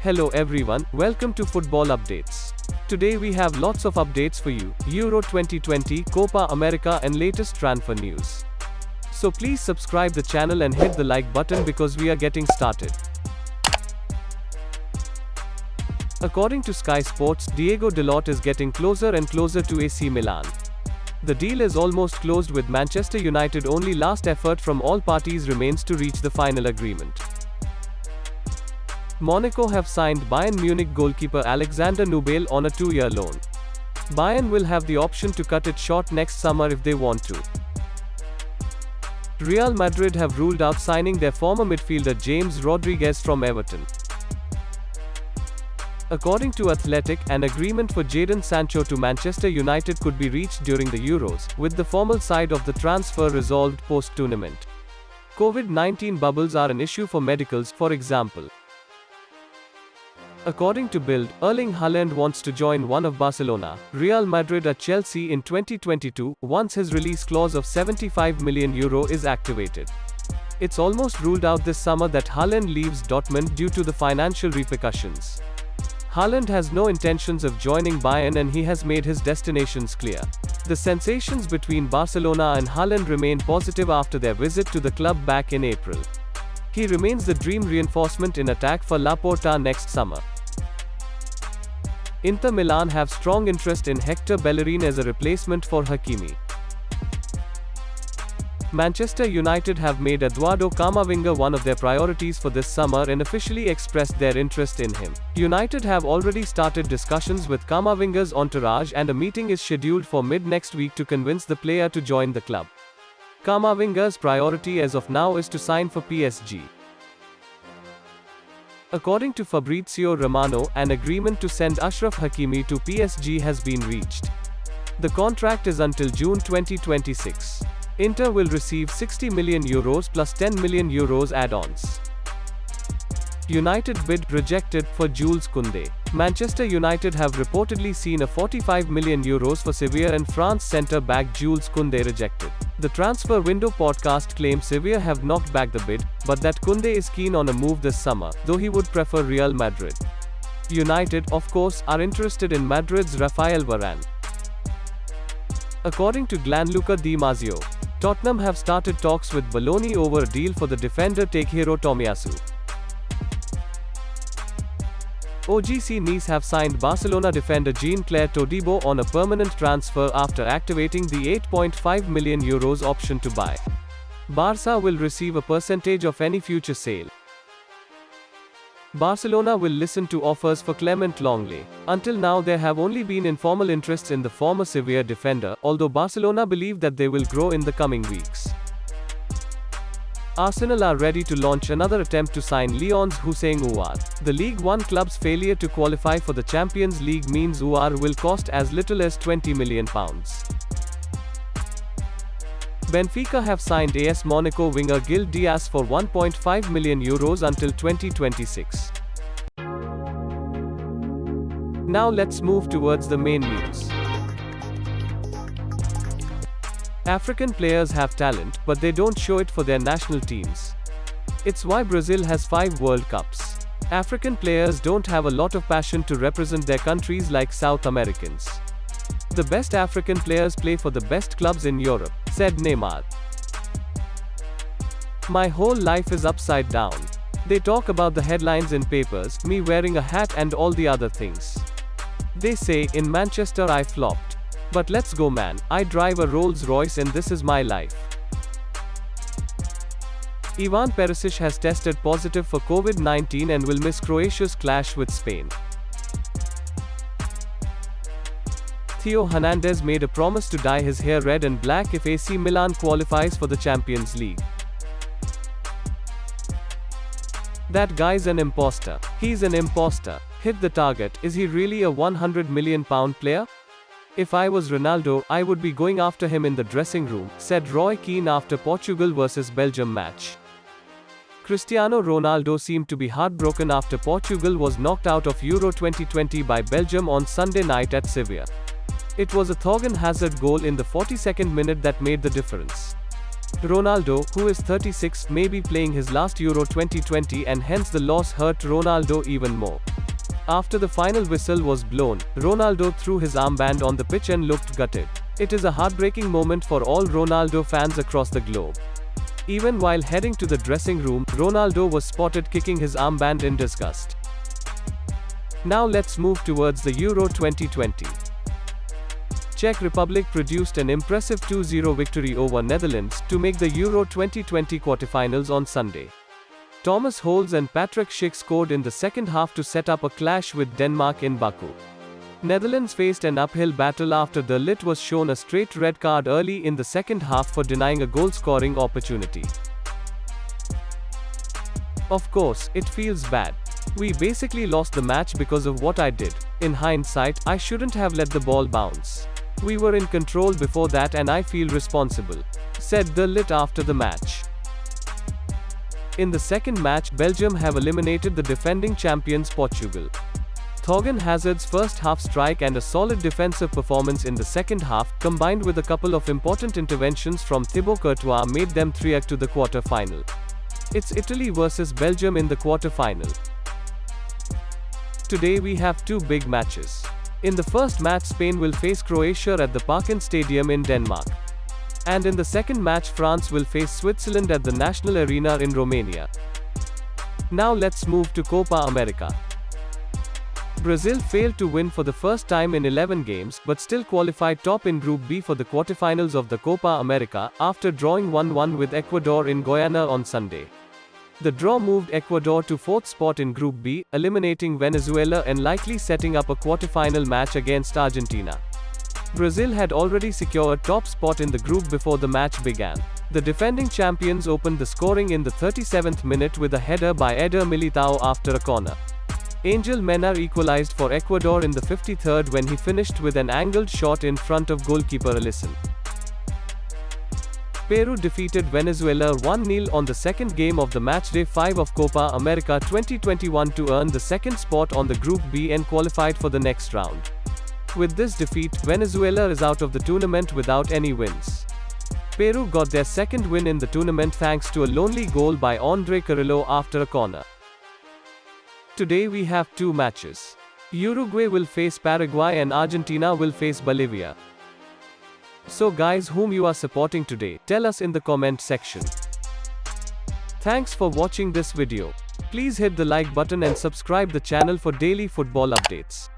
Hello everyone, welcome to Football Updates. Today we have lots of updates for you, Euro 2020, Copa America and latest transfer news. So please subscribe the channel and hit the like button because we are getting started. According to Sky Sports, Diego Dalot is getting closer and closer to AC Milan. The deal is almost closed with Manchester United. Only last effort from all parties remains to reach the final agreement. Monaco have signed Bayern Munich goalkeeper Alexander Nubel on a 2-year loan. Bayern will have the option to cut it short next summer if they want to. Real Madrid have ruled out signing their former midfielder James Rodriguez from Everton. According to Athletic, an agreement for Jadon Sancho to Manchester United could be reached during the Euros, with the formal side of the transfer resolved post-tournament. COVID-19 bubbles are an issue for medicals, for example. According to Bild, Erling Haaland wants to join one of Barcelona, Real Madrid or Chelsea in 2022, once his release clause of €75 million is activated. It's almost ruled out this summer that Haaland leaves Dortmund due to the financial repercussions. Haaland has no intentions of joining Bayern and he has made his destinations clear. The sensations between Barcelona and Haaland remained positive after their visit to the club back in April. He remains the dream reinforcement in attack for Laporta next summer. Inter Milan have strong interest in Hector Bellerin as a replacement for Hakimi. Manchester United have made Eduardo Camavinga one of their priorities for this summer and officially expressed their interest in him. United have already started discussions with Camavinga's entourage and a meeting is scheduled for mid-next week to convince the player to join the club. Camavinga's priority as of now is to sign for PSG. According to Fabrizio Romano, an agreement to send Achraf Hakimi to PSG has been reached. The contract is until June 2026. Inter will receive €60 million plus €10 million add-ons. United bid rejected for Jules Koundé. Manchester United have reportedly seen a €45 million for Sevilla and France centre-back Jules Koundé rejected. The Transfer Window podcast claims Sevilla have knocked back the bid, but that Koundé is keen on a move this summer, though he would prefer Real Madrid. United, of course, are interested in Madrid's Rafael Varane. According to Gianluca Di Marzio, Tottenham have started talks with Bologna over a deal for the defender Takehiro Tomiyasu. OGC Nice have signed Barcelona defender Jean-Claire Todibo on a permanent transfer after activating the €8.5 million option to buy. Barca will receive a percentage of any future sale. Barcelona will listen to offers for Clement Lenglet. Until now there have only been informal interests in the former Sevilla defender, although Barcelona believe that they will grow in the coming weeks. Arsenal are ready to launch another attempt to sign Lyon's Houssem Aouar. The League One club's failure to qualify for the Champions League means Aouar will cost as little as £20 million. Benfica have signed AS Monaco winger Gil Dias for €1.5 million until 2026. Now let's move towards the main news. African players have talent, but they don't show it for their national teams. It's why Brazil has 5 World Cups. African players don't have a lot of passion to represent their countries like South Americans. The best African players play for the best clubs in Europe, said Neymar. My whole life is upside down. They talk about the headlines in papers, me wearing a hat and all the other things. They say, in Manchester I flopped. But let's go man, I drive a Rolls Royce and this is my life. Ivan Perisic has tested positive for COVID-19 and will miss Croatia's clash with Spain. Theo Hernandez made a promise to dye his hair red and black if AC Milan qualifies for the Champions League. That guy's an imposter. He's an imposter. Hit the target. Is he really a £100 million player? If I was Ronaldo, I would be going after him in the dressing room, said Roy Keane after Portugal vs Belgium match. Cristiano Ronaldo seemed to be heartbroken after Portugal was knocked out of Euro 2020 by Belgium on Sunday night at Sevilla. It was a Thorgan Hazard goal in the 42nd minute that made the difference. Ronaldo, who is 36, may be playing his last Euro 2020 and hence the loss hurt Ronaldo even more. After the final whistle was blown, Ronaldo threw his armband on the pitch and looked gutted. It is a heartbreaking moment for all Ronaldo fans across the globe. Even while heading to the dressing room, Ronaldo was spotted kicking his armband in disgust. Now let's move towards the Euro 2020. Czech Republic produced an impressive 2-0 victory over Netherlands to make the Euro 2020 quarterfinals on Sunday. Thomas Holz and Patrick Schick scored in the second half to set up a clash with Denmark in Baku. Netherlands faced an uphill battle after De Ligt was shown a straight red card early in the second half for denying a goal-scoring opportunity. Of course, it feels bad. We basically lost the match because of what I did. In hindsight, I shouldn't have let the ball bounce. We were in control before that and I feel responsible, said De Ligt after the match. In the second match, Belgium have eliminated the defending champions Portugal. Thorgan Hazard's first half strike and a solid defensive performance in the second half, combined with a couple of important interventions from Thibaut Courtois, made them through to the quarter-final. It's Italy versus Belgium in the quarter-final. Today we have two big matches. In the first match, Spain will face Croatia at the Parken Stadium in Denmark. And in the second match, France will face Switzerland at the National Arena in Romania. Now let's move to Copa America. Brazil failed to win for the first time in 11 games, but still qualified top in Group B for the quarterfinals of the Copa America, after drawing 1-1 with Ecuador in Guyana on Sunday. The draw moved Ecuador to 4th spot in Group B, eliminating Venezuela and likely setting up a quarterfinal match against Argentina. Brazil had already secured a top spot in the group before the match began. The defending champions opened the scoring in the 37th minute with a header by Eder Militao after a corner. Angel Mena equalized for Ecuador in the 53rd when he finished with an angled shot in front of goalkeeper Alisson. Peru defeated Venezuela 1-0 on the second game of the matchday 5 of Copa America 2021 to earn the second spot on the Group B and qualified for the next round. With this defeat, Venezuela is out of the tournament without any wins. Peru got their second win in the tournament thanks to a lonely goal by Andre Carrillo after a corner. Today we have two matches. Uruguay will face Paraguay and Argentina will face Bolivia. So guys, whom you are supporting today, tell us in the comment section. Thanks for watching this video. Please hit the like button and subscribe the channel for daily football updates.